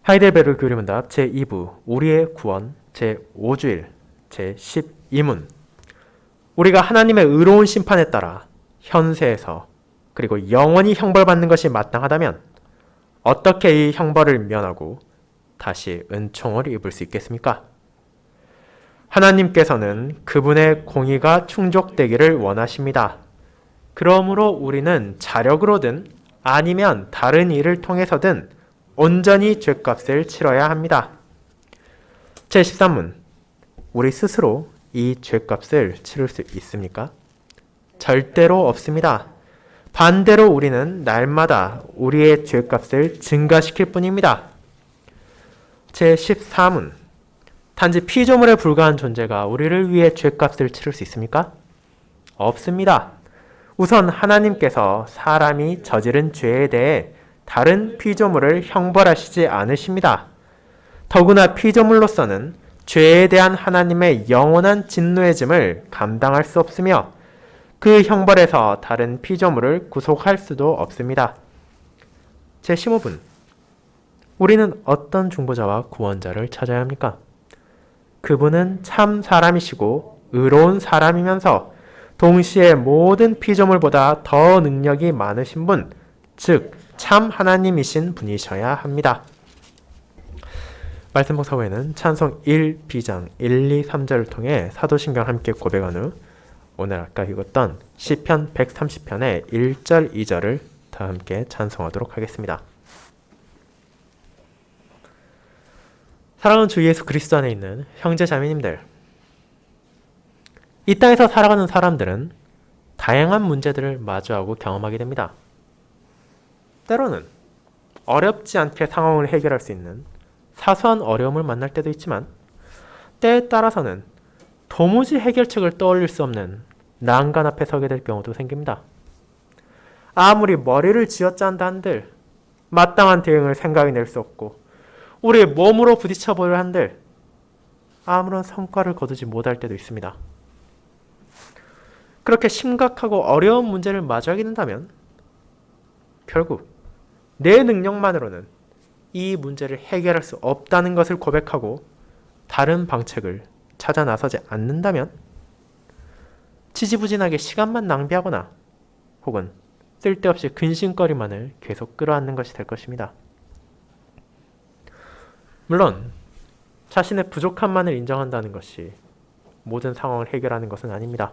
하이델베르 교리문답 제2부 우리의 구원 제5주일 제12문 우리가 하나님의 의로운 심판에 따라 현세에서 그리고 영원히 형벌받는 것이 마땅하다면 어떻게 이 형벌을 면하고 다시 은총을 입을 수 있겠습니까? 하나님께서는 그분의 공의가 충족되기를 원하십니다. 그러므로 우리는 자력으로든 아니면 다른 일을 통해서든 온전히 죗값을 치러야 합니다. 제13문 우리 스스로 이 죗값을 치를 수 있습니까? 절대로 없습니다. 반대로 우리는 날마다 우리의 죗값을 증가시킬 뿐입니다. 제14문 단지 피조물에 불과한 존재가 우리를 위해 죗값을 치를 수 있습니까? 없습니다. 우선 하나님께서 사람이 저지른 죄에 대해 다른 피조물을 형벌하시지 않으십니다. 더구나 피조물로서는 죄에 대한 하나님의 영원한 진노의 짐을 감당할 수 없으며 그 형벌에서 다른 피조물을 구속할 수도 없습니다. 제15분 우리는 어떤 중보자와 구원자를 찾아야 합니까? 그분은 참 사람이시고 의로운 사람이면서 동시에 모든 피조물보다 더 능력이 많으신 분, 즉 참 하나님이신 분이셔야 합니다. 말씀 복사 후에는 찬송 1, B장 1, 2, 3절을 통해 사도신경을 함께 고백한 후 오늘 아까 읽었던 시편 130편의 1절, 2절을 다 함께 찬송하도록 하겠습니다. 사랑하는 주 예수 그리스도 안에 있는 형제 자매님들, 이 땅에서 살아가는 사람들은 다양한 문제들을 마주하고 경험하게 됩니다. 때로는 어렵지 않게 상황을 해결할 수 있는 사소한 어려움을 만날 때도 있지만 때에 따라서는 도무지 해결책을 떠올릴 수 없는 난간 앞에 서게 될 경우도 생깁니다. 아무리 머리를 쥐어짠다 한들 마땅한 대응을 생각해낼 수 없고 우리의 몸으로 부딪혀보려 한들 아무런 성과를 거두지 못할 때도 있습니다. 그렇게 심각하고 어려운 문제를 마주하게 된다면 결국 내 능력만으로는 이 문제를 해결할 수 없다는 것을 고백하고 다른 방책을 찾아 나서지 않는다면 지지부진하게 시간만 낭비하거나 혹은 쓸데없이 근심거리만을 계속 끌어안는 것이 될 것입니다. 물론 자신의 부족함만을 인정한다는 것이 모든 상황을 해결하는 것은 아닙니다.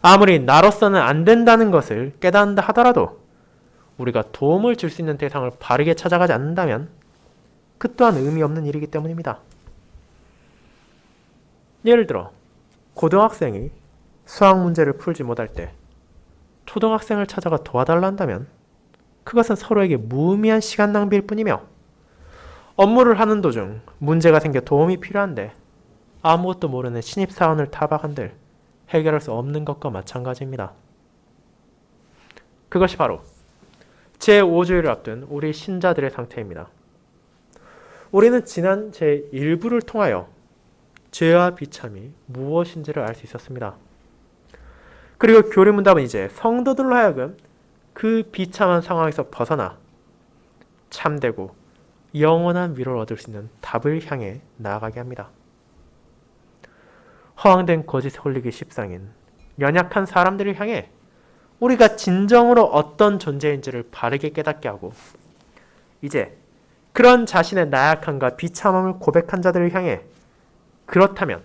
아무리 나로서는 안 된다는 것을 깨닫는다 하더라도 우리가 도움을 줄 수 있는 대상을 바르게 찾아가지 않는다면 그 또한 의미 없는 일이기 때문입니다. 예를 들어 고등학생이 수학 문제를 풀지 못할 때 초등학생을 찾아가 도와달라 한다면 그것은 서로에게 무의미한 시간 낭비일 뿐이며 업무를 하는 도중 문제가 생겨 도움이 필요한데 아무것도 모르는 신입사원을 타박한들 해결할 수 없는 것과 마찬가지입니다. 그것이 바로 제5주일을 앞둔 우리 신자들의 상태입니다. 우리는 지난 제1부를 통하여 죄와 비참이 무엇인지를 알 수 있었습니다. 그리고 교리문답은 이제 성도들로 하여금 그 비참한 상황에서 벗어나 참되고 영원한 위로를 얻을 수 있는 답을 향해 나아가게 합니다. 허황된 거짓에 홀리기 십상인 연약한 사람들을 향해 우리가 진정으로 어떤 존재인지를 바르게 깨닫게 하고 이제 그런 자신의 나약함과 비참함을 고백한 자들을 향해 그렇다면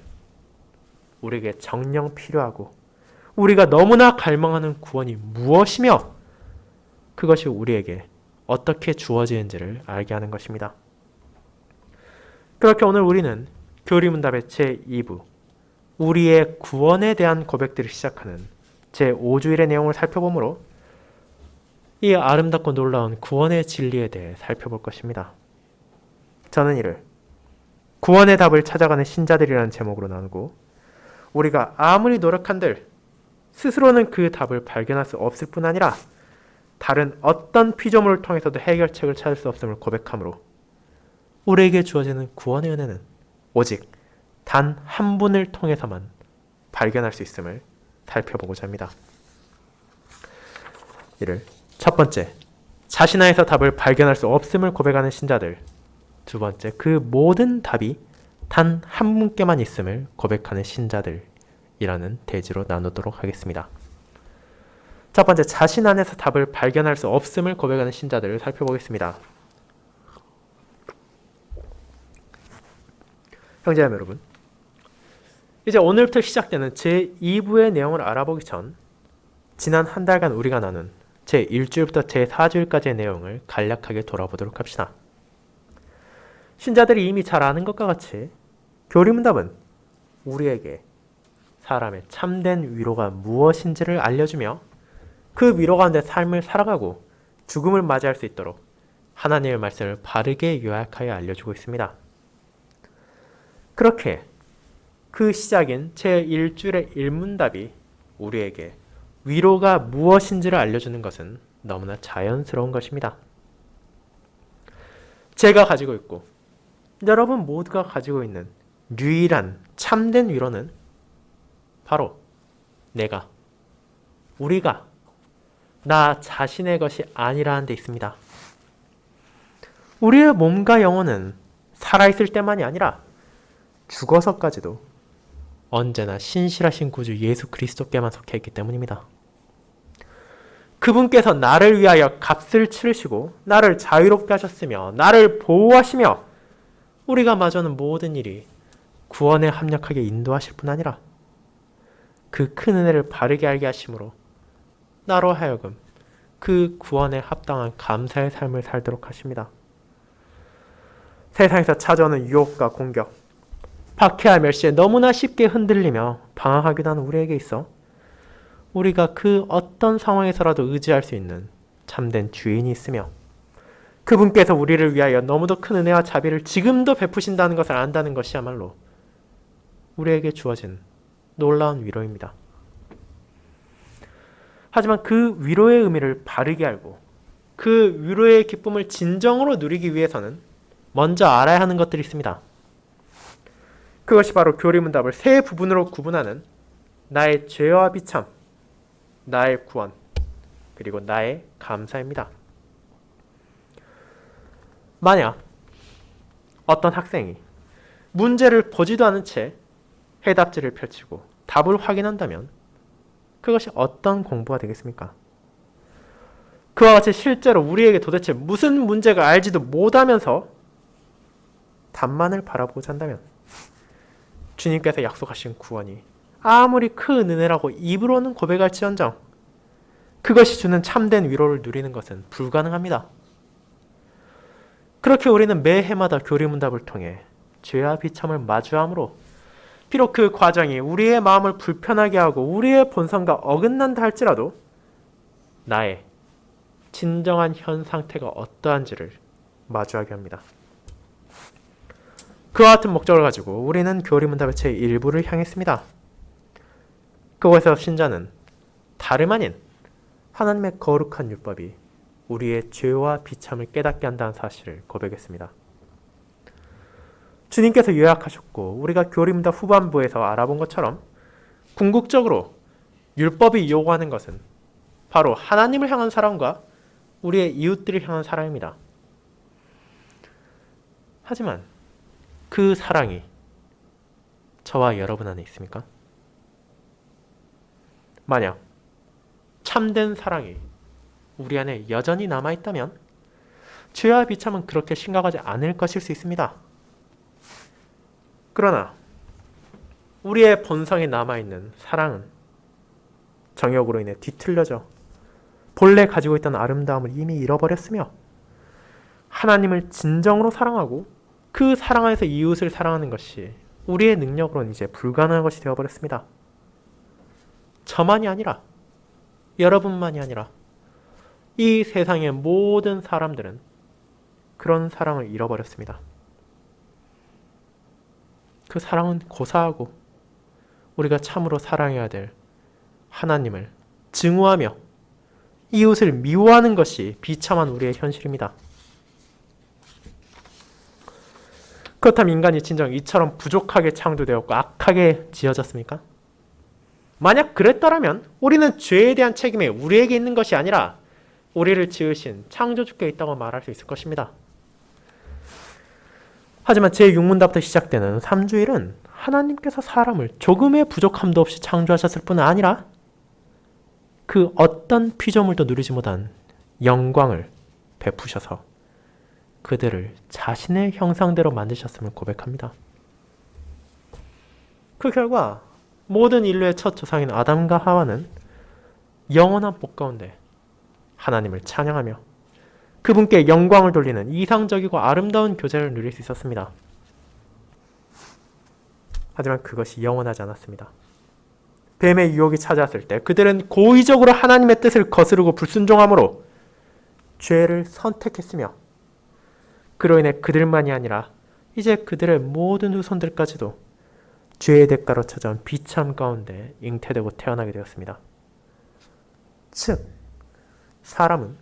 우리에게 정녕 필요하고 우리가 너무나 갈망하는 구원이 무엇이며 그것이 우리에게 어떻게 주어지는지를 알게 하는 것입니다. 그렇게 오늘 우리는 교리문답의 제2부 우리의 구원에 대한 고백들을 시작하는 제5주일의 내용을 살펴보므로 이 아름답고 놀라운 구원의 진리에 대해 살펴볼 것입니다. 저는 이를 구원의 답을 찾아가는 신자들이라는 제목으로 나누고 우리가 아무리 노력한들 스스로는 그 답을 발견할 수 없을 뿐 아니라 다른 어떤 피조물을 통해서도 해결책을 찾을 수 없음을 고백하므로 우리에게 주어지는 구원의 은혜는 오직 단 한 분을 통해서만 발견할 수 있음을 살펴보고자 합니다. 이를 첫 번째 자신 안에서 답을 발견할 수 없음을 고백하는 신자들. 두 번째, 그 모든 답이 단 한 분께만 있음을 고백하는 신자들이라는 대지로 나누도록 하겠습니다. 첫 번째, 자신 안에서 답을 발견할 수 없음을 고백하는 신자들을 살펴보겠습니다. 형제자매 여러분, 이제 오늘부터 시작되는 제2부의 내용을 알아보기 전 지난 한 달간 우리가 나눈 제1주일부터 제4주일까지의 내용을 간략하게 돌아보도록 합시다. 신자들이 이미 잘 아는 것과 같이 교리문답은 우리에게 사람의 참된 위로가 무엇인지를 알려주며 그 위로 가운데 삶을 살아가고 죽음을 맞이할 수 있도록 하나님의 말씀을 바르게 요약하여 알려주고 있습니다. 그렇게 그 시작인 제1주일의 일문답이 우리에게 위로가 무엇인지를 알려주는 것은 너무나 자연스러운 것입니다. 제가 가지고 있고 여러분 모두가 가지고 있는 유일한 참된 위로는 바로 내가, 우리가 나 자신의 것이 아니라는 데 있습니다. 우리의 몸과 영혼은 살아있을 때만이 아니라 죽어서까지도 언제나 신실하신 구주 예수 그리스도께만 속해 있기 때문입니다. 그분께서 나를 위하여 값을 치르시고 나를 자유롭게 하셨으며 나를 보호하시며 우리가 마주하는 모든 일이 구원에 합력하게 인도하실 뿐 아니라 그 큰 은혜를 바르게 알게 하심으로 나로 하여금 그 구원에 합당한 감사의 삶을 살도록 하십니다. 세상에서 찾아오는 유혹과 공격, 박해와 멸시에 너무나 쉽게 흔들리며 방황하기도 하는 우리에게 있어 우리가 그 어떤 상황에서라도 의지할 수 있는 참된 주인이 있으며 그분께서 우리를 위하여 너무도 큰 은혜와 자비를 지금도 베푸신다는 것을 안다는 것이야말로 우리에게 주어진 놀라운 위로입니다. 하지만 그 위로의 의미를 바르게 알고 그 위로의 기쁨을 진정으로 누리기 위해서는 먼저 알아야 하는 것들이 있습니다. 그것이 바로 교리문답을 세 부분으로 구분하는 나의 죄와 비참, 나의 구원, 그리고 나의 감사입니다. 만약 어떤 학생이 문제를 보지도 않은 채 해답지를 펼치고 답을 확인한다면 그것이 어떤 공부가 되겠습니까? 그와 같이 실제로 우리에게 도대체 무슨 문제가 알지도 못하면서 답만을 바라보고자 한다면 주님께서 약속하신 구원이 아무리 큰 은혜라고 입으로는 고백할지언정 그것이 주는 참된 위로를 누리는 것은 불가능합니다. 그렇게 우리는 매해마다 교리문답을 통해 죄와 비참을 마주함으로 비록 그 과정이 우리의 마음을 불편하게 하고 우리의 본성과 어긋난다 할지라도 나의 진정한 현 상태가 어떠한지를 마주하게 합니다. 그와 같은 목적을 가지고 우리는 교리문답의 제1부를 향했습니다. 그곳에서 신자는 다름 아닌 하나님의 거룩한 율법이 우리의 죄와 비참을 깨닫게 한다는 사실을 고백했습니다. 주님께서 요약하셨고 우리가 교리문답 후반부에서 알아본 것처럼 궁극적으로 율법이 요구하는 것은 바로 하나님을 향한 사랑과 우리의 이웃들을 향한 사랑입니다. 하지만 그 사랑이 저와 여러분 안에 있습니까? 만약 참된 사랑이 우리 안에 여전히 남아있다면 죄와 비참은 그렇게 심각하지 않을 것일 수 있습니다. 그러나 우리의 본성에 남아있는 사랑은 정욕으로 인해 뒤틀려져 본래 가지고 있던 아름다움을 이미 잃어버렸으며 하나님을 진정으로 사랑하고 그 사랑 안에서 이웃을 사랑하는 것이 우리의 능력으로는 이제 불가능한 것이 되어버렸습니다. 저만이 아니라 여러분만이 아니라 이 세상의 모든 사람들은 그런 사랑을 잃어버렸습니다. 그 사랑은 고사하고 우리가 참으로 사랑해야 될 하나님을 증오하며 이웃을 미워하는 것이 비참한 우리의 현실입니다. 그렇다면 인간이 진정 이처럼 부족하게 창조되었고 악하게 지어졌습니까? 만약 그랬더라면 우리는 죄에 대한 책임이 우리에게 있는 것이 아니라 우리를 지으신 창조주께 있다고 말할 수 있을 것입니다. 하지만 제6문답부터 시작되는 3주일은 하나님께서 사람을 조금의 부족함도 없이 창조하셨을 뿐 아니라 그 어떤 피조물도 누리지 못한 영광을 베푸셔서 그들을 자신의 형상대로 만드셨음을 고백합니다. 그 결과 모든 인류의 첫 조상인 아담과 하와는 영원한 복 가운데 하나님을 찬양하며 그분께 영광을 돌리는 이상적이고 아름다운 교제를 누릴 수 있었습니다. 하지만 그것이 영원하지 않았습니다. 뱀의 유혹이 찾아왔을 때 그들은 고의적으로 하나님의 뜻을 거스르고 불순종함으로 죄를 선택했으며 그로 인해 그들만이 아니라 이제 그들의 모든 후손들까지도 죄의 대가로 찾아온 비참 가운데 잉태되고 태어나게 되었습니다. 즉, 사람은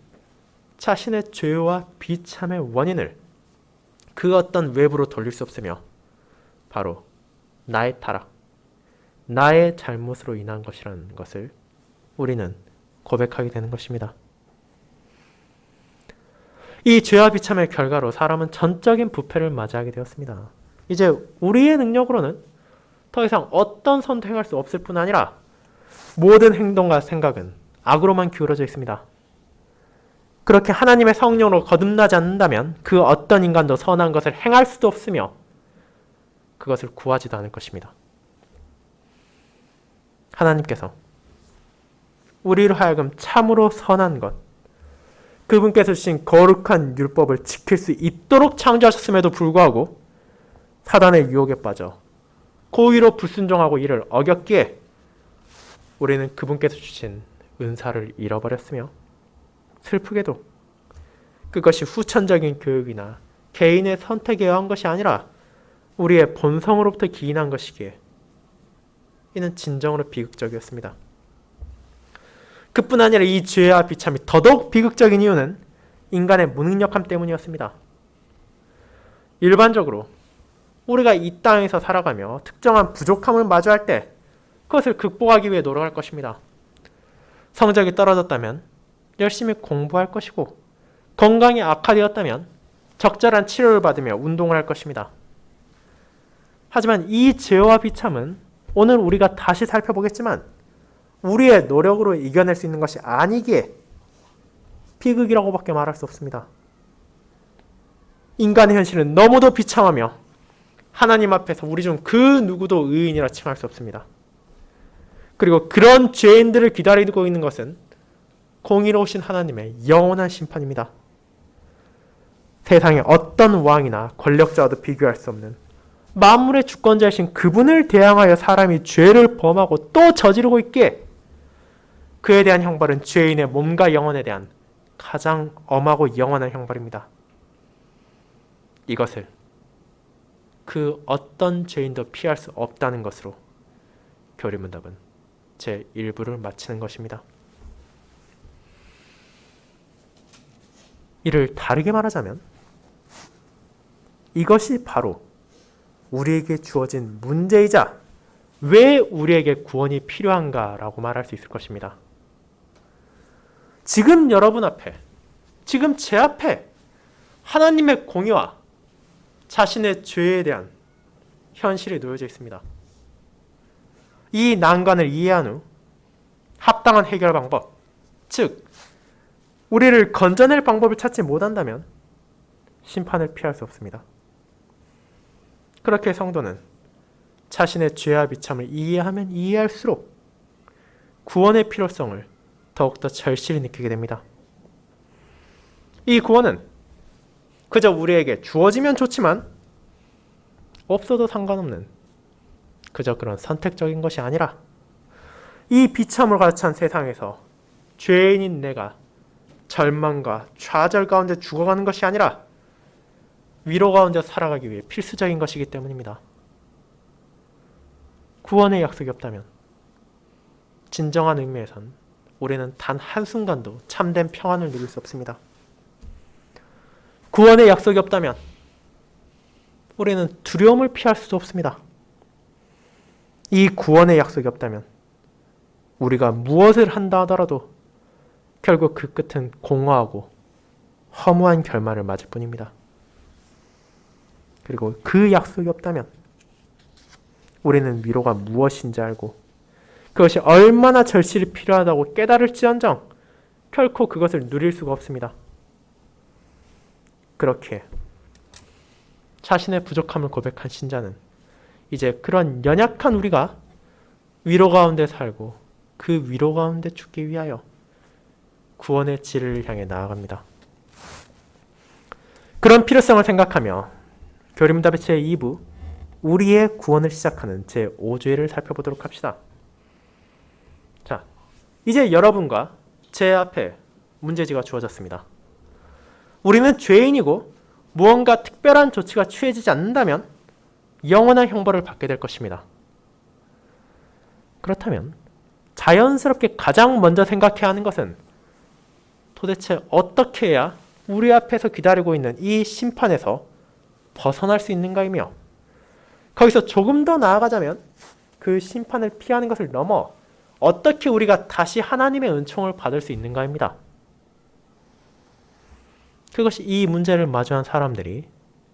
자신의 죄와 비참의 원인을 그 어떤 외부로 돌릴 수 없으며 바로 나의 타락, 나의 잘못으로 인한 것이라는 것을 우리는 고백하게 되는 것입니다. 이 죄와 비참의 결과로 사람은 전적인 부패를 맞이하게 되었습니다. 이제 우리의 능력으로는 더 이상 어떤 선택할 수 없을 뿐 아니라 모든 행동과 생각은 악으로만 기울어져 있습니다. 그렇게 하나님의 성령으로 거듭나지 않는다면 그 어떤 인간도 선한 것을 행할 수도 없으며 그것을 구하지도 않을 것입니다. 하나님께서 우리로 하여금 참으로 선한 것, 그분께서 주신 거룩한 율법을 지킬 수 있도록 창조하셨음에도 불구하고 사단의 유혹에 빠져 고의로 불순종하고 이를 어겼기에 우리는 그분께서 주신 은사를 잃어버렸으며 슬프게도 그것이 후천적인 교육이나 개인의 선택에 의한 것이 아니라 우리의 본성으로부터 기인한 것이기에 이는 진정으로 비극적이었습니다. 그뿐 아니라 이 죄와 비참이 더더욱 비극적인 이유는 인간의 무능력함 때문이었습니다. 일반적으로 우리가 이 땅에서 살아가며 특정한 부족함을 마주할 때 그것을 극복하기 위해 노력할 것입니다. 성적이 떨어졌다면 열심히 공부할 것이고 건강이 악화되었다면 적절한 치료를 받으며 운동을 할 것입니다. 하지만 이 죄와 비참은 오늘 우리가 다시 살펴보겠지만 우리의 노력으로 이겨낼 수 있는 것이 아니기에 비극이라고밖에 말할 수 없습니다. 인간의 현실은 너무도 비참하며 하나님 앞에서 우리 중 그 누구도 의인이라 칭할 수 없습니다. 그리고 그런 죄인들을 기다리고 있는 것은 공의로우신 하나님의 영원한 심판입니다. 세상의 어떤 왕이나 권력자와도 비교할 수 없는 만물의 주권자이신 그분을 대항하여 사람이 죄를 범하고 또 저지르고 있기에 그에 대한 형벌은 죄인의 몸과 영혼에 대한 가장 엄하고 영원한 형벌입니다. 이것을 그 어떤 죄인도 피할 수 없다는 것으로 교리문답은 제 1부를 마치는 것입니다. 이를 다르게 말하자면 이것이 바로 우리에게 주어진 문제이자 왜 우리에게 구원이 필요한가라고 말할 수 있을 것입니다. 지금 여러분 앞에, 지금 제 앞에 하나님의 공의와 자신의 죄에 대한 현실이 놓여져 있습니다. 이 난관을 이해한 후 합당한 해결 방법, 즉 우리를 건져낼 방법을 찾지 못한다면 심판을 피할 수 없습니다. 그렇게 성도는 자신의 죄와 비참을 이해하면 이해할수록 구원의 필요성을 더욱더 절실히 느끼게 됩니다. 이 구원은 그저 우리에게 주어지면 좋지만 없어도 상관없는 그저 그런 선택적인 것이 아니라 이 비참을 가득 찬 세상에서 죄인인 내가 절망과 좌절 가운데 죽어가는 것이 아니라 위로 가운데 살아가기 위해 필수적인 것이기 때문입니다. 구원의 약속이 없다면 진정한 의미에선 우리는 단 한순간도 참된 평안을 누릴 수 없습니다. 구원의 약속이 없다면 우리는 두려움을 피할 수도 없습니다. 이 구원의 약속이 없다면 우리가 무엇을 한다 하더라도 결국 그 끝은 공허하고 허무한 결말을 맞을 뿐입니다. 그리고 그 약속이 없다면 우리는 위로가 무엇인지 알고 그것이 얼마나 절실히 필요하다고 깨달을지언정 결코 그것을 누릴 수가 없습니다. 그렇게 자신의 부족함을 고백한 신자는 이제 그런 연약한 우리가 위로 가운데 살고 그 위로 가운데 죽기 위하여 구원의 지를 향해 나아갑니다. 그런 필요성을 생각하며 교리문답의 제2부 우리의 구원을 시작하는 제5주일을 살펴보도록 합시다. 자, 이제 여러분과 제 앞에 문제지가 주어졌습니다. 우리는 죄인이고 무언가 특별한 조치가 취해지지 않는다면 영원한 형벌을 받게 될 것입니다. 그렇다면 자연스럽게 가장 먼저 생각해야 하는 것은 도대체 어떻게 해야 우리 앞에서 기다리고 있는 이 심판에서 벗어날 수 있는가이며 거기서 조금 더 나아가자면 그 심판을 피하는 것을 넘어 어떻게 우리가 다시 하나님의 은총을 받을 수 있는가입니다. 그것이 이 문제를 마주한 사람들이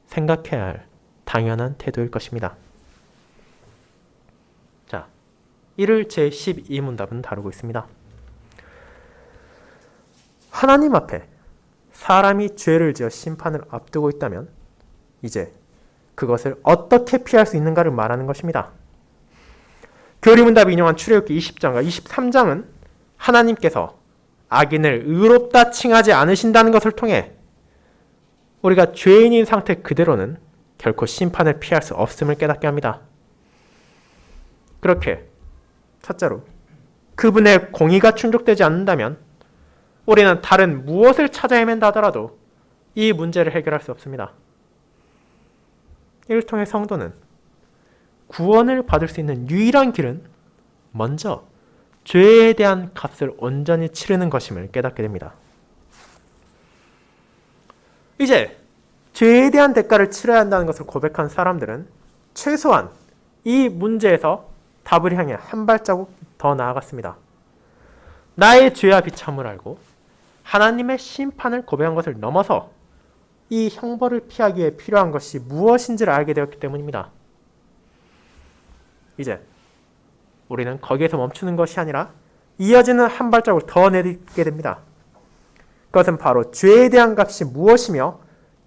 생각해야 할 당연한 태도일 것입니다. 자, 이를 제12문답은 다루고 있습니다. 하나님 앞에 사람이 죄를 지어 심판을 앞두고 있다면 이제 그것을 어떻게 피할 수 있는가를 말하는 것입니다. 교리문답이 인용한 출애굽기 20장과 23장은 하나님께서 악인을 의롭다 칭하지 않으신다는 것을 통해 우리가 죄인인 상태 그대로는 결코 심판을 피할 수 없음을 깨닫게 합니다. 그렇게 첫째로 그분의 공의가 충족되지 않는다면 우리는 다른 무엇을 찾아 헤맨다 하더라도 이 문제를 해결할 수 없습니다. 이를 통해 성도는 구원을 받을 수 있는 유일한 길은 먼저 죄에 대한 값을 온전히 치르는 것임을 깨닫게 됩니다. 이제 죄에 대한 대가를 치러야 한다는 것을 고백한 사람들은 최소한 이 문제에서 답을 향해 한 발자국 더 나아갔습니다. 나의 죄와 비참을 알고 하나님의 심판을 고백한 것을 넘어서 이 형벌을 피하기 위해 필요한 것이 무엇인지를 알게 되었기 때문입니다. 이제 우리는 거기에서 멈추는 것이 아니라 이어지는 한 발자국을 더 내딛게 됩니다. 그것은 바로 죄에 대한 값이 무엇이며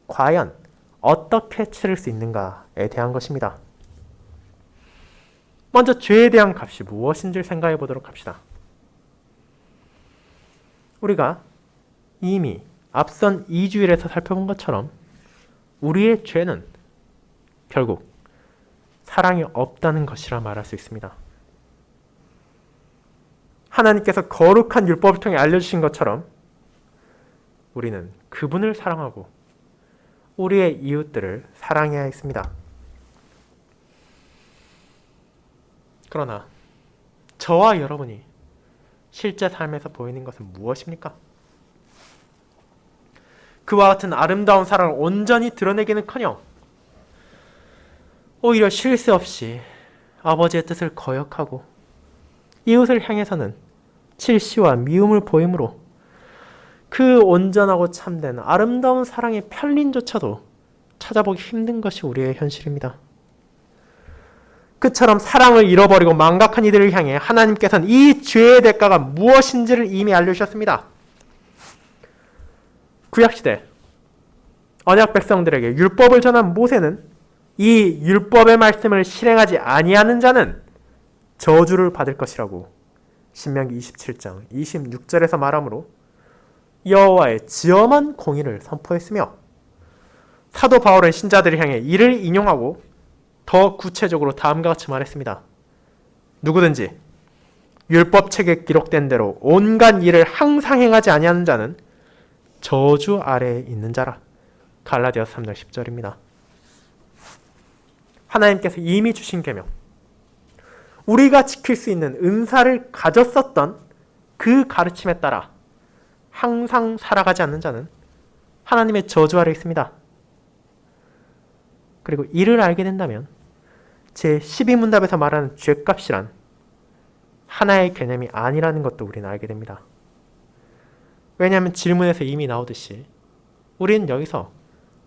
과연 어떻게 치를 수 있는가에 대한 것입니다. 먼저 죄에 대한 값이 무엇인지를 생각해 보도록 합시다. 우리가 이미 앞선 2주일에서 살펴본 것처럼 우리의 죄는 결국 사랑이 없다는 것이라 말할 수 있습니다. 하나님께서 거룩한 율법을 통해 알려주신 것처럼 우리는 그분을 사랑하고 우리의 이웃들을 사랑해야 했습니다. 그러나 저와 여러분이 실제 삶에서 보이는 것은 무엇입니까? 그와 같은 아름다운 사랑을 온전히 드러내기는커녕 오히려 쉴 새 없이 아버지의 뜻을 거역하고 이웃을 향해서는 질시와 미움을 보이므로 그 온전하고 참된 아름다운 사랑의 편린조차도 찾아보기 힘든 것이 우리의 현실입니다. 그처럼 사랑을 잃어버리고 망각한 이들을 향해 하나님께서는 이 죄의 대가가 무엇인지를 이미 알려주셨습니다. 구약시대 언약 백성들에게 율법을 전한 모세는 이 율법의 말씀을 실행하지 아니하는 자는 저주를 받을 것이라고 신명기 27장 26절에서 말하므로 여호와의 지엄한 공의를 선포했으며 사도 바울은 신자들을 향해 이를 인용하고 더 구체적으로 다음과 같이 말했습니다. 누구든지 율법책에 기록된 대로 온갖 일을 항상 행하지 아니하는 자는 저주 아래에 있는 자라. 갈라디아서 3장 10절입니다. 하나님께서 이미 주신 계명, 우리가 지킬 수 있는 은사를 가졌었던 그 가르침에 따라 항상 살아가지 않는 자는 하나님의 저주 아래에 있습니다. 그리고 이를 알게 된다면 제12문답에서 말하는 죄값이란 하나의 개념이 아니라는 것도 우리는 알게 됩니다. 왜냐하면 질문에서 이미 나오듯이 우리는 여기서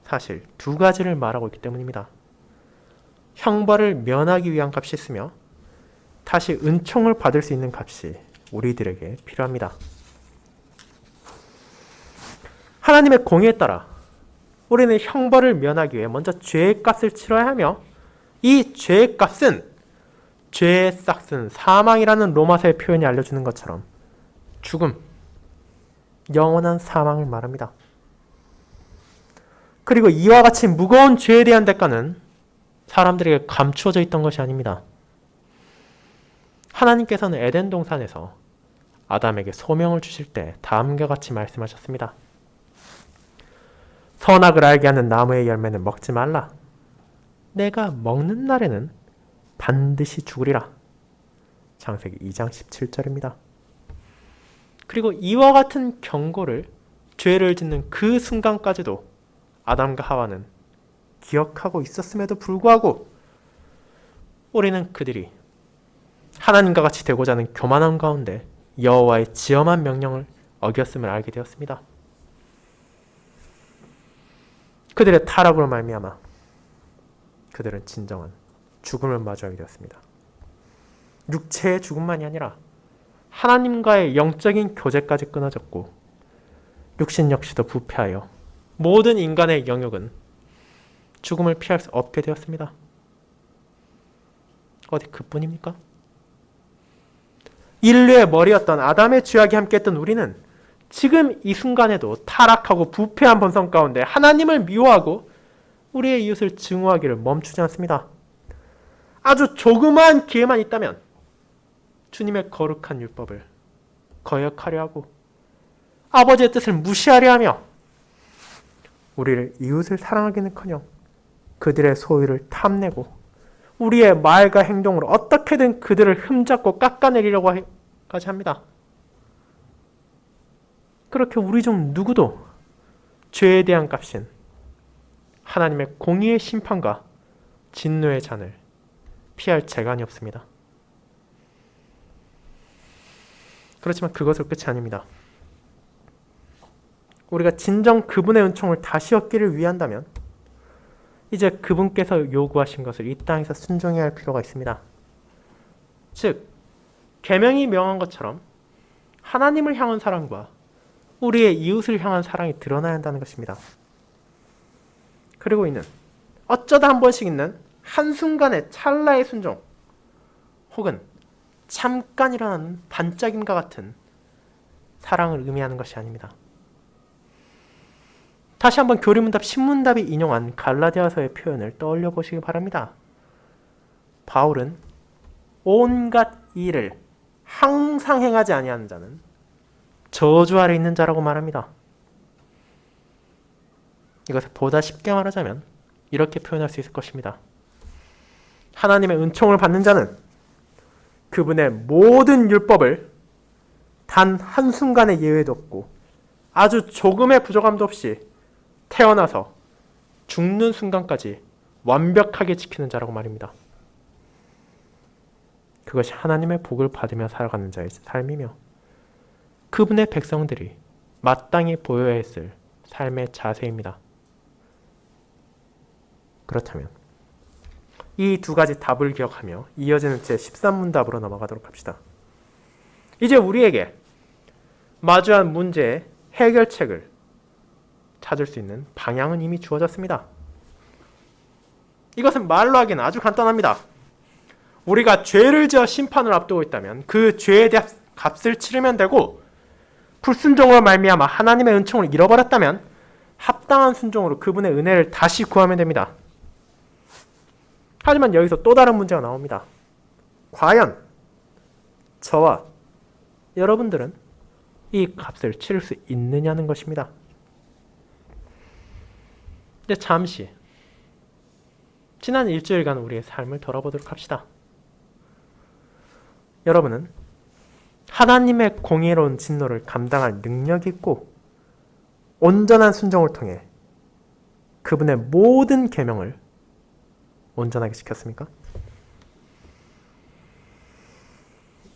사실 두 가지를 말하고 있기 때문입니다. 형벌을 면하기 위한 값이 있으며 다시 은총을 받을 수 있는 값이 우리들에게 필요합니다. 하나님의 공의에 따라 우리는 형벌을 면하기 위해 먼저 죄의 값을 치러야 하며 이 죄의 값은 죄의 싹슨 사망이라는 로마서의 표현이 알려주는 것처럼 죽음, 영원한 사망을 말합니다. 그리고 이와 같이 무거운 죄에 대한 대가는 사람들에게 감추어져 있던 것이 아닙니다. 하나님께서는 에덴 동산에서 아담에게 소명을 주실 때 다음과 같이 말씀하셨습니다. 선악을 알게 하는 나무의 열매는 먹지 말라. 내가 먹는 날에는 반드시 죽으리라. 창세기 2장 17절입니다. 그리고 이와 같은 경고를 죄를 짓는 그 순간까지도 아담과 하와는 기억하고 있었음에도 불구하고 우리는 그들이 하나님과 같이 되고자 하는 교만함 가운데 여호와의 지엄한 명령을 어겼음을 알게 되었습니다. 그들의 타락으로 말미암아 그들은 진정한 죽음을 마주하게 되었습니다. 육체의 죽음만이 아니라 하나님과의 영적인 교제까지 끊어졌고 육신 역시도 부패하여 모든 인간의 영역은 죽음을 피할 수 없게 되었습니다. 어디 그뿐입니까? 인류의 머리였던 아담의 죄악이 함께했던 우리는 지금 이 순간에도 타락하고 부패한 본성 가운데 하나님을 미워하고 우리의 이웃을 증오하기를 멈추지 않습니다. 아주 조그마한 기회만 있다면 주님의 거룩한 율법을 거역하려 하고 아버지의 뜻을 무시하려 하며 우리를 이웃을 사랑하기는커녕 그들의 소유를 탐내고 우리의 말과 행동으로 어떻게든 그들을 흠잡고 깎아내리려고까지 합니다. 그렇게 우리 중 누구도 죄에 대한 값인 하나님의 공의의 심판과 진노의 잔을 피할 재간이 없습니다. 그렇지만 그것은 끝이 아닙니다. 우리가 진정 그분의 은총을 다시 얻기를 위한다면 이제 그분께서 요구하신 것을 이 땅에서 순종해야 할 필요가 있습니다. 즉, 계명이 명한 것처럼 하나님을 향한 사랑과 우리의 이웃을 향한 사랑이 드러나야 한다는 것입니다. 그리고 이는 어쩌다 한 번씩 있는 한순간의 찰나의 순종 혹은 잠깐 일어나는 반짝임과 같은 사랑을 의미하는 것이 아닙니다. 다시 한번 교리문답 신문답이 인용한 갈라디아서의 표현을 떠올려 보시기 바랍니다. 바울은 온갖 일을 항상 행하지 아니하는 자는 저주 아래 있는 자라고 말합니다. 이것을 보다 쉽게 말하자면 이렇게 표현할 수 있을 것입니다. 하나님의 은총을 받는 자는 그분의 모든 율법을 단 한순간의 예외도 없고 아주 조금의 부족함도 없이 태어나서 죽는 순간까지 완벽하게 지키는 자라고 말입니다. 그것이 하나님의 복을 받으며 살아가는 자의 삶이며 그분의 백성들이 마땅히 보여야 했을 삶의 자세입니다. 그렇다면 이 두 가지 답을 기억하며 이어지는 제13문답으로 넘어가도록 합시다. 이제 우리에게 마주한 문제의 해결책을 찾을 수 있는 방향은 이미 주어졌습니다. 이것은 말로 하기는 아주 간단합니다. 우리가 죄를 지어 심판을 앞두고 있다면 그 죄에 대한 값을 치르면 되고 불순종으로 말미암아 하나님의 은총을 잃어버렸다면 합당한 순종으로 그분의 은혜를 다시 구하면 됩니다. 하지만 여기서 또 다른 문제가 나옵니다. 과연 저와 여러분들은 이 값을 치를 수 있느냐는 것입니다. 이제 잠시 지난 일주일간 우리의 삶을 돌아보도록 합시다. 여러분은 하나님의 공의로운 진노를 감당할 능력이 있고 온전한 순종을 통해 그분의 모든 계명을 온전하게 지켰습니까?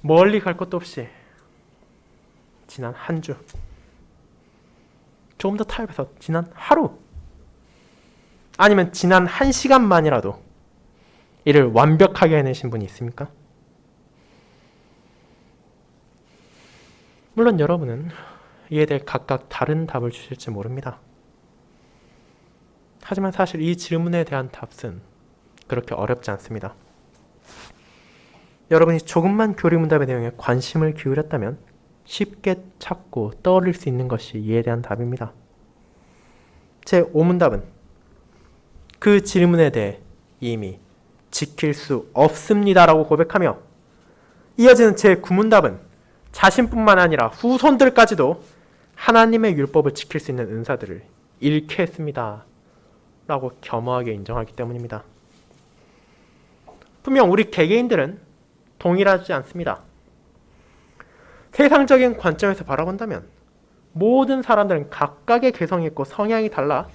멀리 갈 것도 없이 지난 한 주 조금 더 타협해서 지난 하루 아니면 지난 1시간만이라도 이를 완벽하게 해내신 분이 있습니까? 물론 여러분은 이에 대해 각각 다른 답을 주실지 모릅니다. 하지만 사실 이 질문에 대한 답은 그렇게 어렵지 않습니다. 여러분이 조금만 교리문답의 내용에 관심을 기울였다면 쉽게 찾고 떠올릴 수 있는 것이 이에 대한 답입니다. 제 5문답은 그 질문에 대해 이미 지킬 수 없습니다라고 고백하며, 이어지는 제 9문답은 자신뿐만 아니라 후손들까지도 하나님의 율법을 지킬 수 있는 은사들을 잃게 했습니다 라고 겸허하게 인정하기 때문입니다. 분명 우리 개개인들은 동일하지 않습니다. 세상적인 관점에서 바라본다면 모든 사람들은 각각의 개성이 있고 성향이 달라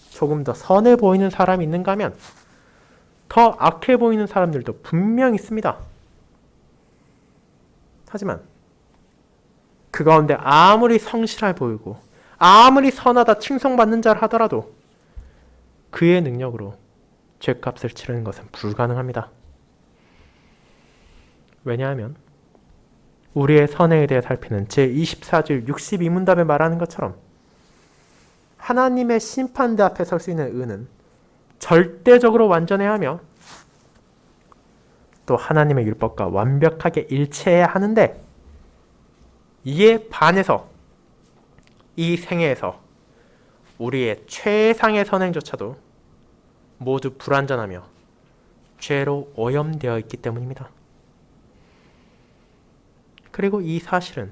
조금 더 선해 보이는 사람이 있는가 하면 더 악해 보이는 사람들도 분명 있습니다. 하지만 그 가운데 아무리 성실해 보이고 아무리 선하다 칭송받는 자를 하더라도 그의 능력으로 죗값을 치르는 것은 불가능합니다. 왜냐하면 우리의 선행에 대해 살피는 제24줄 62문답에 말하는 것처럼 하나님의 심판대 앞에 설 수 있는 의는 절대적으로 완전해야 하며 또 하나님의 율법과 완벽하게 일치해야 하는데, 이에 반해서 이 생애에서 우리의 최상의 선행조차도 모두 불완전하며 죄로 오염되어 있기 때문입니다. 그리고 이 사실은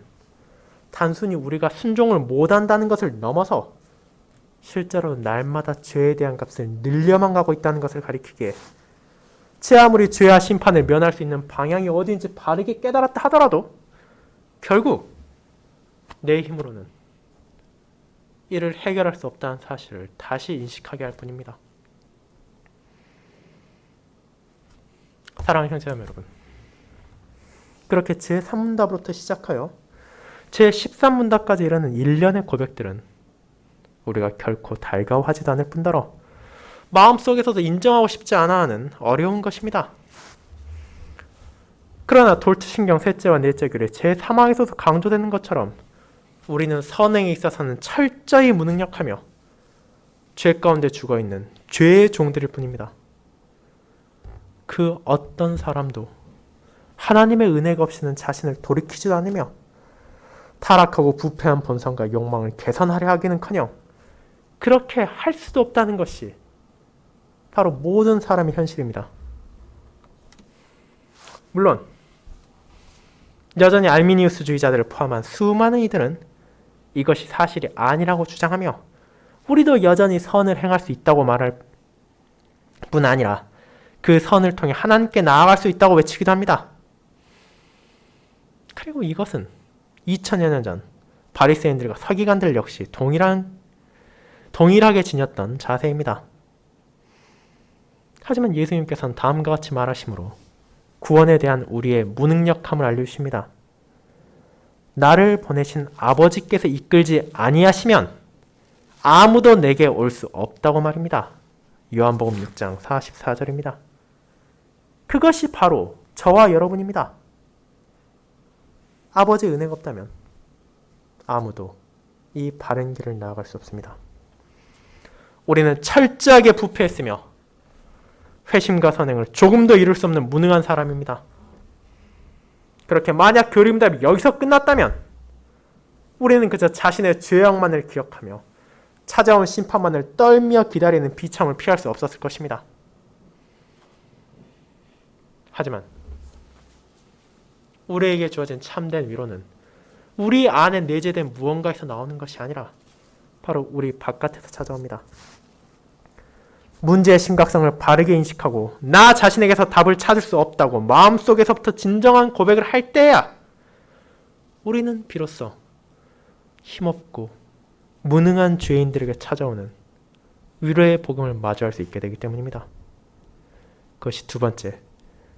단순히 우리가 순종을 못한다는 것을 넘어서 실제로 날마다 죄에 대한 값을 늘려만 가고 있다는 것을 가리키기에, 제 아무리 죄와 심판을 면할 수 있는 방향이 어디인지 바르게 깨달았다 하더라도 결국 내 힘으로는 이를 해결할 수 없다는 사실을 다시 인식하게 할 뿐입니다. 사랑하는 형제자매 여러분, 그렇게 제3문답으로부터 시작하여 제13문답까지 이르는 일련의 고백들은 우리가 결코 달가워하지도 않을 뿐더러 마음속에서도 인정하고 싶지 않아 하는 어려운 것입니다. 그러나 돌투신경 셋째와 넷째 규례 제3항에서도 강조되는 것처럼 우리는 선행에 있어서는 철저히 무능력하며 죄 가운데 죽어있는 죄의 종들일 뿐입니다. 그 어떤 사람도 하나님의 은혜가 없이는 자신을 돌이키지도 않으며 타락하고 부패한 본성과 욕망을 개선하려 하기는커녕 그렇게 할 수도 없다는 것이 바로 모든 사람의 현실입니다. 물론 여전히 알미니우스주의자들을 포함한 수많은 이들은 이것이 사실이 아니라고 주장하며 우리도 여전히 선을 행할 수 있다고 말할 뿐 아니라 그 선을 통해 하나님께 나아갈 수 있다고 외치기도 합니다. 그리고 이것은 2000여 년 전 바리새인들과 서기관들 역시 동일하게 지녔던 자세입니다. 하지만 예수님께서는 다음과 같이 말하시므로 구원에 대한 우리의 무능력함을 알려주십니다. 나를 보내신 아버지께서 이끌지 아니하시면 아무도 내게 올 수 없다고 말입니다. 요한복음 6장 44절입니다. 그것이 바로 저와 여러분입니다. 아버지의 은혜가 없다면 아무도 이 바른 길을 나아갈 수 없습니다. 우리는 철저하게 부패했으며 회심과 선행을 조금도 이룰 수 없는 무능한 사람입니다. 그렇게 만약 교리문답이 여기서 끝났다면 우리는 그저 자신의 죄악만을 기억하며 찾아온 심판만을 떨며 기다리는 비참을 피할 수 없었을 것입니다. 하지만 우리에게 주어진 참된 위로는 우리 안에 내재된 무언가에서 나오는 것이 아니라 바로 우리 바깥에서 찾아옵니다. 문제의 심각성을 바르게 인식하고 나 자신에게서 답을 찾을 수 없다고 마음속에서부터 진정한 고백을 할 때야 우리는 비로소 힘없고 무능한 죄인들에게 찾아오는 위로의 복음을 마주할 수 있게 되기 때문입니다. 그것이 두 번째,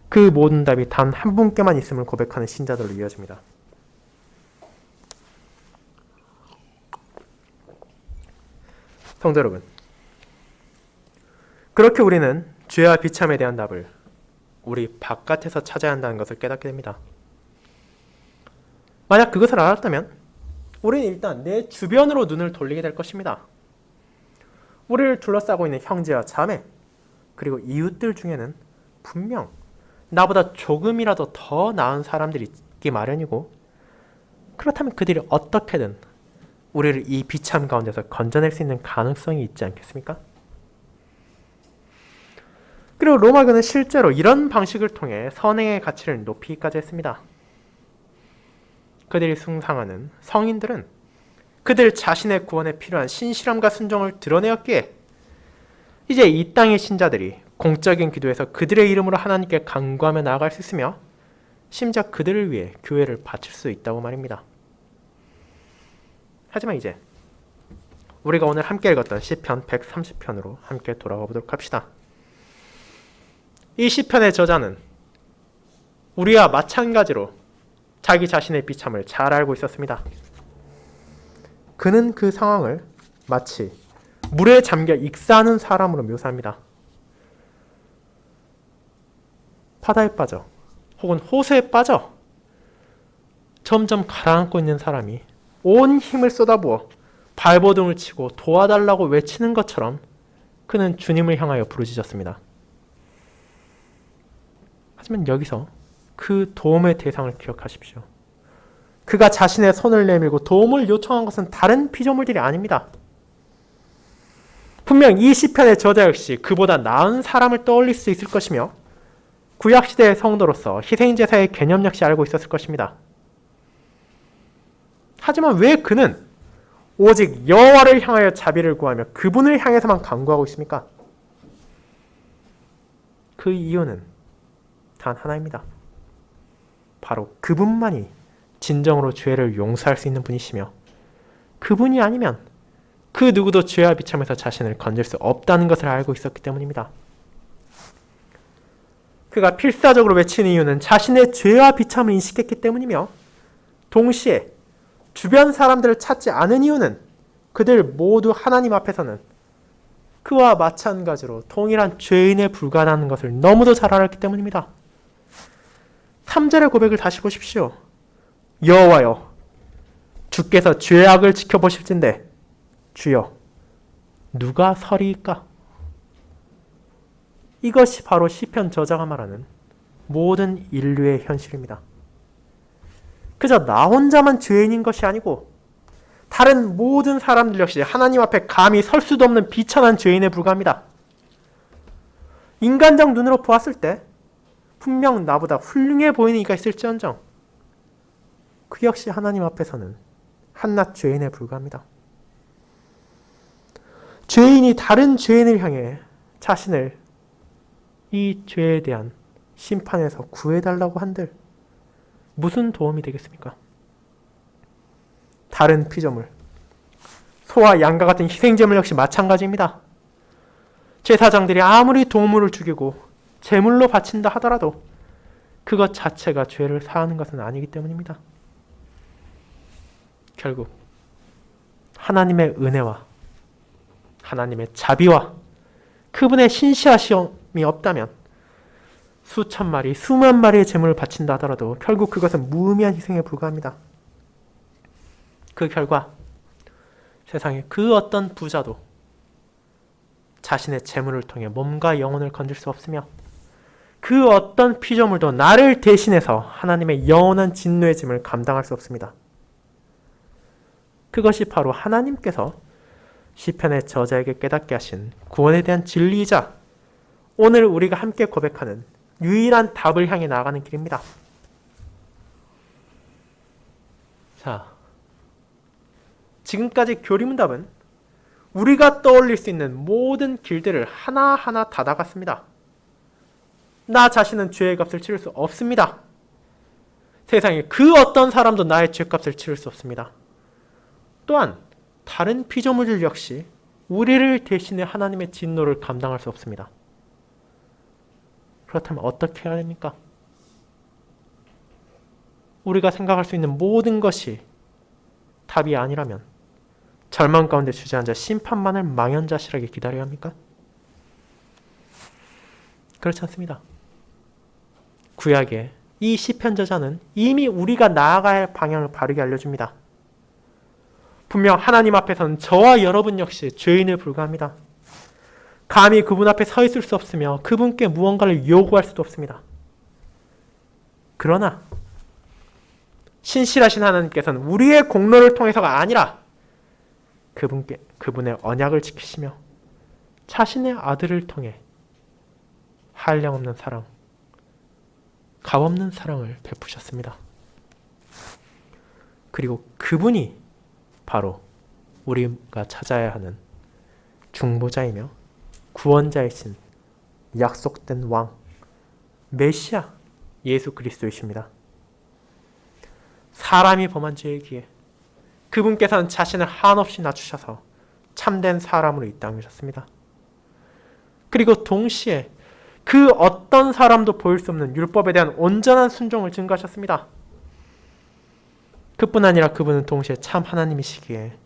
그 모든 답이 단 한 분께만 있음을 고백하는 신자들로 이어집니다. 성도 여러분, 그렇게 우리는 죄와 비참에 대한 답을 우리 바깥에서 찾아야 한다는 것을 깨닫게 됩니다. 만약 그것을 알았다면 우리는 일단 내 주변으로 눈을 돌리게 될 것입니다. 우리를 둘러싸고 있는 형제와 자매, 그리고 이웃들 중에는 분명 나보다 조금이라도 더 나은 사람들이 있기 마련이고, 그렇다면 그들이 어떻게든 우리를 이 비참 가운데서 건져낼 수 있는 가능성이 있지 않겠습니까? 그리고 로마교는 실제로 이런 방식을 통해 선행의 가치를 높이기까지 했습니다. 그들이 숭상하는 성인들은 그들 자신의 구원에 필요한 신실함과 순종을 드러내었기에 이제 이 땅의 신자들이 공적인 기도에서 그들의 이름으로 하나님께 간구하며 나아갈 수 있으며 심지어 그들을 위해 교회를 바칠 수 있다고 말입니다. 하지만 이제 우리가 오늘 함께 읽었던 시편 130편으로 함께 돌아가 보도록 합시다. 이 시편의 저자는 우리와 마찬가지로 자기 자신의 비참을 잘 알고 있었습니다. 그는 그 상황을 마치 물에 잠겨 익사하는 사람으로 묘사합니다. 바다에 빠져 혹은 호수에 빠져 점점 가라앉고 있는 사람이 온 힘을 쏟아부어 발버둥을 치고 도와달라고 외치는 것처럼 그는 주님을 향하여 부르짖었습니다. 하지만 여기서 그 도움의 대상을 기억하십시오. 그가 자신의 손을 내밀고 도움을 요청한 것은 다른 피조물들이 아닙니다. 분명 이 시편의 저자 역시 그보다 나은 사람을 떠올릴 수 있을 것이며 구약시대의 성도로서 희생제사의 개념 역시 알고 있었을 것입니다. 하지만 왜 그는 오직 여호와를 향하여 자비를 구하며 그분을 향해서만 간구하고 있습니까? 그 이유는 단 하나입니다. 바로 그분만이 진정으로 죄를 용서할 수 있는 분이시며 그분이 아니면 그 누구도 죄와 비참에서 자신을 건질 수 없다는 것을 알고 있었기 때문입니다. 그가 필사적으로 외치는 이유는 자신의 죄와 비참을 인식했기 때문이며 동시에 주변 사람들을 찾지 않은 이유는 그들 모두 하나님 앞에서는 그와 마찬가지로 동일한 죄인에 불과하다는 것을 너무도 잘 알았기 때문입니다. 3절의 고백을 다시 보십시오. 여호와여, 주께서 죄악을 지켜보실진데 주여 누가 서리이까? 이것이 바로 시편 저자가 말하는 모든 인류의 현실입니다. 그저 나 혼자만 죄인인 것이 아니고 다른 모든 사람들 역시 하나님 앞에 감히 설 수도 없는 비천한 죄인에 불과합니다. 인간적 눈으로 보았을 때 분명 나보다 훌륭해 보이는 이가 있을지언정 그 역시 하나님 앞에서는 한낱 죄인에 불과합니다. 죄인이 다른 죄인을 향해 자신을 이 죄에 대한 심판에서 구해달라고 한들 무슨 도움이 되겠습니까? 다른 피조물, 소와 양과 같은 희생제물 역시 마찬가지입니다. 제사장들이 아무리 동물을 죽이고 제물로 바친다 하더라도 그것 자체가 죄를 사하는 것은 아니기 때문입니다. 결국 하나님의 은혜와 하나님의 자비와 그분의 신실하심이 없다면 수천 마리, 수만 마리의 제물을 바친다 하더라도 결국 그것은 무의미한 희생에 불과합니다. 그 결과 세상에 그 어떤 부자도 자신의 재물을 통해 몸과 영혼을 건질 수 없으며 그 어떤 피조물도 나를 대신해서 하나님의 영원한 진노의 짐을 감당할 수 없습니다. 그것이 바로 하나님께서 시편의 저자에게 깨닫게 하신 구원에 대한 진리이자 오늘 우리가 함께 고백하는 유일한 답을 향해 나아가는 길입니다. 자, 지금까지 교리문답은 우리가 떠올릴 수 있는 모든 길들을 하나하나 닫아갔습니다. 나 자신은 죄의 값을 치를 수 없습니다. 세상에 그 어떤 사람도 나의 죄값을 치를 수 없습니다. 또한 다른 피조물들 역시 우리를 대신해 하나님의 진노를 감당할 수 없습니다. 그렇다면 어떻게 해야 됩니까? 우리가 생각할 수 있는 모든 것이 답이 아니라면 절망 가운데 주저앉아 심판만을 망연자실하게 기다려야 합니까? 그렇지 않습니다. 구약의 이 시편 저자는 이미 우리가 나아가야 할 방향을 바르게 알려줍니다. 분명 하나님 앞에서는 저와 여러분 역시 죄인에 불과합니다. 감히 그분 앞에 서 있을 수 없으며 그분께 무언가를 요구할 수도 없습니다. 그러나 신실하신 하나님께서는 우리의 공로를 통해서가 아니라 그분의 언약을 지키시며 자신의 아들을 통해 한량없는 사랑, 값없는 사랑을 베푸셨습니다. 그리고 그분이 바로 우리가 찾아야 하는 중보자이며 구원자이신 약속된 왕, 메시아 예수 그리스도이십니다. 사람이 범한 죄이기에 그분께서는 자신을 한없이 낮추셔서 참된 사람으로 이 땅에 오셨습니다. 그리고 동시에 그 어떤 사람도 보일 수 없는 율법에 대한 온전한 순종을 증거하셨습니다. 그뿐 아니라 그분은 동시에 참 하나님이시기에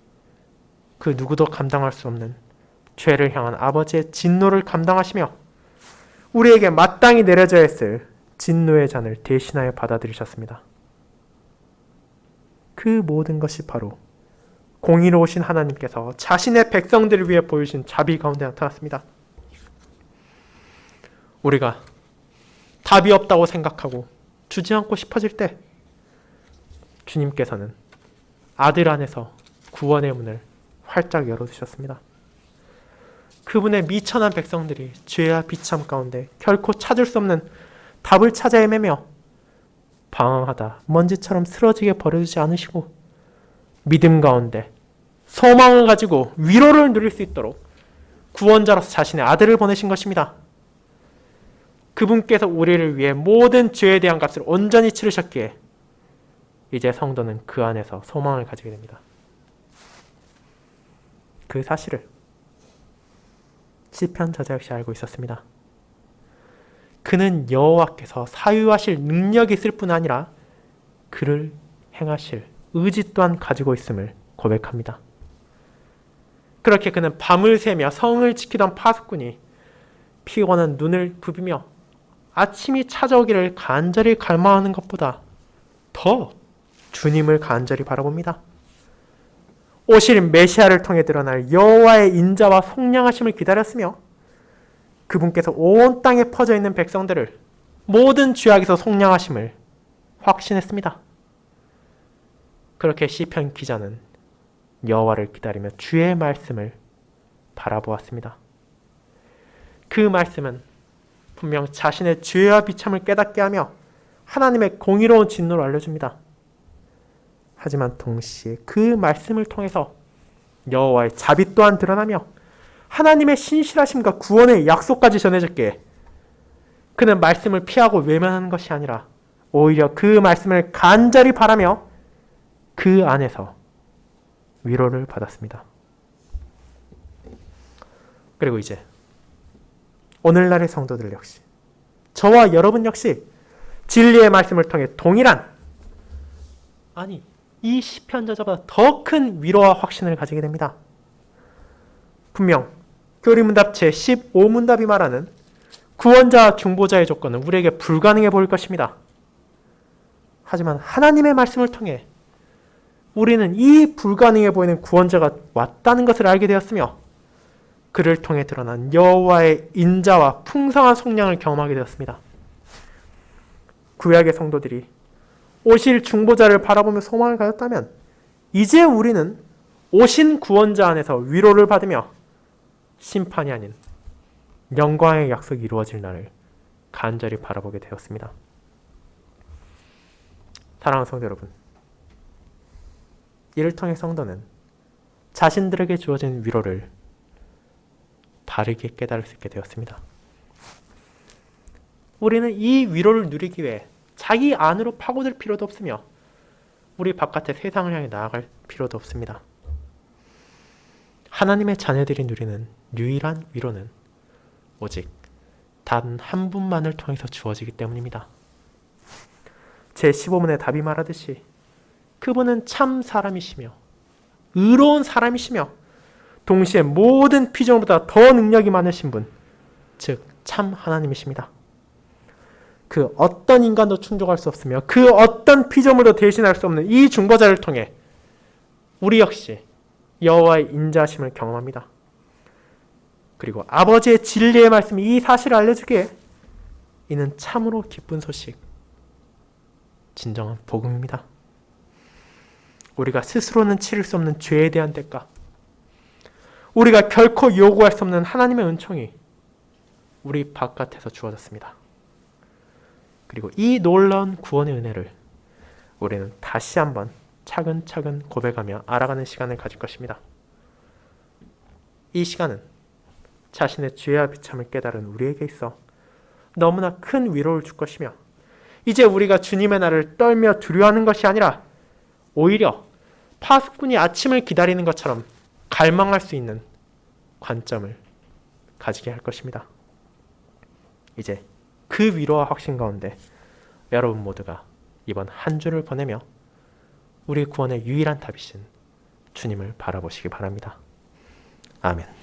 그 누구도 감당할 수 없는 죄를 향한 아버지의 진노를 감당하시며 우리에게 마땅히 내려져야 했을 진노의 잔을 대신하여 받아들이셨습니다. 그 모든 것이 바로 공의로우신 하나님께서 자신의 백성들을 위해 보이신 자비 가운데 나타났습니다. 우리가 답이 없다고 생각하고 주지 않고 싶어질 때 주님께서는 아들 안에서 구원의 문을 활짝 열어두셨습니다. 그분의 미천한 백성들이 죄와 비참 가운데 결코 찾을 수 없는 답을 찾아 헤매며 방황하다 먼지처럼 쓰러지게 버려두지 않으시고 믿음 가운데 소망을 가지고 위로를 누릴 수 있도록 구원자로서 자신의 아들을 보내신 것입니다. 그분께서 우리를 위해 모든 죄에 대한 값을 온전히 치르셨기에 이제 성도는 그 안에서 소망을 가지게 됩니다. 그 사실을 시편 저자 역시 알고 있었습니다. 그는 여호와께서 사유하실 능력이 있을 뿐 아니라 그를 행하실 의지 또한 가지고 있음을 고백합니다. 그렇게 그는 밤을 새며 성을 지키던 파수꾼이 피곤한 눈을 부비며 아침이 찾아오기를 간절히 갈망하는 것보다 더 주님을 간절히 바라봅니다. 오실 메시아를 통해 드러날 여호와의 인자와 속량하심을 기다렸으며 그분께서 온 땅에 퍼져 있는 백성들을 모든 죄악에서 속량하심을 확신했습니다. 그렇게 시편 기자는 여호와를 기다리며 주의 말씀을 바라보았습니다. 그 말씀은 분명 자신의 죄와 비참을 깨닫게 하며 하나님의 공의로운 진노를 알려줍니다. 하지만 동시에 그 말씀을 통해서 여호와의 자비 또한 드러나며 하나님의 신실하심과 구원의 약속까지 전해졌기에 그는 말씀을 피하고 외면하는 것이 아니라 오히려 그 말씀을 간절히 바라며 그 안에서 위로를 받았습니다. 그리고 이제 오늘날의 성도들 역시 저와 여러분 역시 진리의 말씀을 통해 동일한 이 시편 저자보다 더 큰 위로와 확신을 가지게 됩니다. 분명 교리문답 제15문답이 말하는 구원자와 중보자의 조건은 우리에게 불가능해 보일 것입니다. 하지만 하나님의 말씀을 통해 우리는 이 불가능해 보이는 구원자가 왔다는 것을 알게 되었으며 그를 통해 드러난 여호와의 인자와 풍성한 속량을 경험하게 되었습니다. 구약의 성도들이 오실 중보자를 바라보며 소망을 가졌다면 이제 우리는 오신 구원자 안에서 위로를 받으며 심판이 아닌 영광의 약속이 이루어질 날을 간절히 바라보게 되었습니다. 사랑하는 성도 여러분, 이를 통해 성도는 자신들에게 주어진 위로를 바르게 깨달을 수 있게 되었습니다. 우리는 이 위로를 누리기 위해 자기 안으로 파고들 필요도 없으며 우리 바깥의 세상을 향해 나아갈 필요도 없습니다. 하나님의 자녀들이 누리는 유일한 위로는 오직 단 한 분만을 통해서 주어지기 때문입니다. 제15문의 답이 말하듯이 그분은 참 사람이시며 의로운 사람이시며 동시에 모든 피조물보다 더 능력이 많으신 분, 즉 참 하나님이십니다. 그 어떤 인간도 충족할 수 없으며 그 어떤 피조물도 대신할 수 없는 이 중보자를 통해 우리 역시 여호와의 인자하심을 경험합니다. 그리고 아버지의 진리의 말씀이 이 사실을 알려주기에 이는 참으로 기쁜 소식, 진정한 복음입니다. 우리가 스스로는 치를 수 없는 죄에 대한 대가, 우리가 결코 요구할 수 없는 하나님의 은총이 우리 바깥에서 주어졌습니다. 그리고 이 놀라운 구원의 은혜를 우리는 다시 한번 차근차근 고백하며 알아가는 시간을 가질 것입니다. 이 시간은 자신의 죄와 비참을 깨달은 우리에게 있어 너무나 큰 위로를 줄 것이며 이제 우리가 주님의 날을 떨며 두려워하는 것이 아니라 오히려 파수꾼이 아침을 기다리는 것처럼 갈망할 수 있는 관점을 가지게 할 것입니다. 이제 그 위로와 확신 가운데 여러분 모두가 이번 한 주를 보내며 우리 구원의 유일한 답이신 주님을 바라보시기 바랍니다. 아멘.